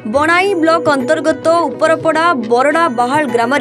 बणाई ब्लॉक अंतर्गत उपरपड़ा बरड़ा बाहाल ग्राम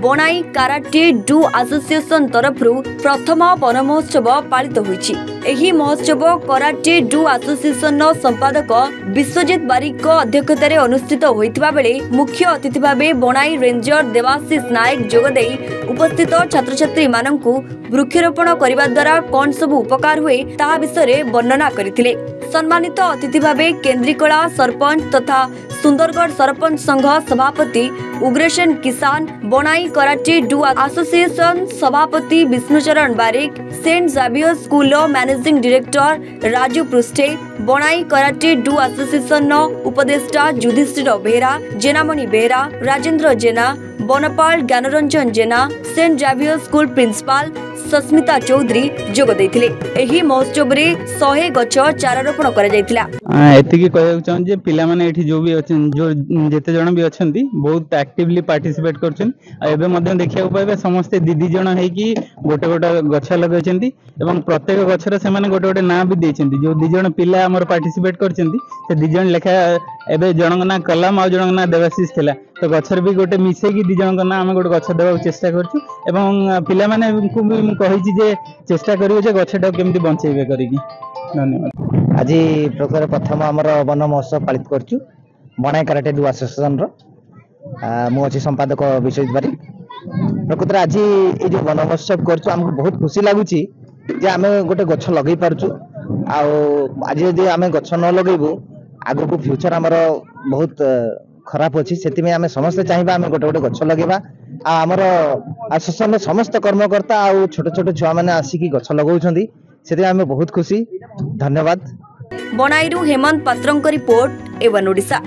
बणाई कराटे डू एसोसिएशन तरफ प्रथम वन महोत्सव पालित होईछि। एही महोत्सव कराटे डू एसोसिएशन संपादक विश्वजित बारिक अध्यक्षतार अनुष्ठित होइतिबा बेले मुख्य अतिथि भावे बणाई रेंजर देवाशीष नायक जोगदे उपस्थित छात्र छात्री माननकु वृक्षरोपण करने द्वारा कौन सब उपकार हुए ता विषय वर्णना करथिले। सम्मानित अतिथि भावे केन्द्रीकला सरपंच तथा सुंदरगढ़ सरपंच संघ सभापति उग्रेशन किसान, बणाई कराटे डू एसोसिएशन सभापति Bishnucharan Barik, Saint Xavier school managing director Raju Prusty, Banai karate do association उपदेष्टा युधिष्ठिर बेहरा, जेनामणि बेहरा, राजेंद्र जेना, बनपाल Gyanaranjan Jena, Saint Xavier school principal Sasmita Choudhury जोग देथिले। एही महोत्सव रे 100 गछ चारारोपण करा जायतिला। एतिकी कहय चाहन जे पिला माने एठी जो भी अछन जो जेते जण भी अछंती बहुत एक्टिवली पार्टिसिपेट करछन। आ एबे मध्ये देखिया पाइबे समस्त दीदी जण है कि गोटे गोटे गछ लगैछंती एवं प्रत्येक गछर से माने गोटे गोटे नाम भी देछंती। जो दी जण पिला हमर पार्टिसिपेट करछंती से दी जण लेखा एबे जनक ना कलाम आ जनक ना देवाशीष थिला तो गछर भी गोटे मिसे की दी जण ना हम गोटे गछ देबा चेष्टा करछु एवं पिला माने को भी कहि जे चेष्टा करियो जे गछटा केमति बंचेबे करिकी। धन्यवाद। आज प्रकार प्रथम आमर वन महोत्सव पालित करछु बणाई कराटे डू एसोसिएशन रो मु अछि संपादक विश्वजित बारिक। प्रकृत आज ये जो वन महोत्सव करछु हमको बहुत खुशी लागुची जे आमे गोटे गछ लगै पारछु। आ आज यदि आमे गछ न लगैबु आगो को फ्यूचर हमर बहुत खराब अछि। सेति में आमे समस्त चाहिबा आमे गोटे गोटे गछ लगेबा। आ हमर एसोसिएशन समस्त कर्मकर्ता आ छोट छोट छुआ माने आसी गछ लगौछंदी सेति आमे बहुत खुशी। धन्यवाद। बणाईरू हेमंत पात्रंक रिपोर्ट एवन ओडिशा।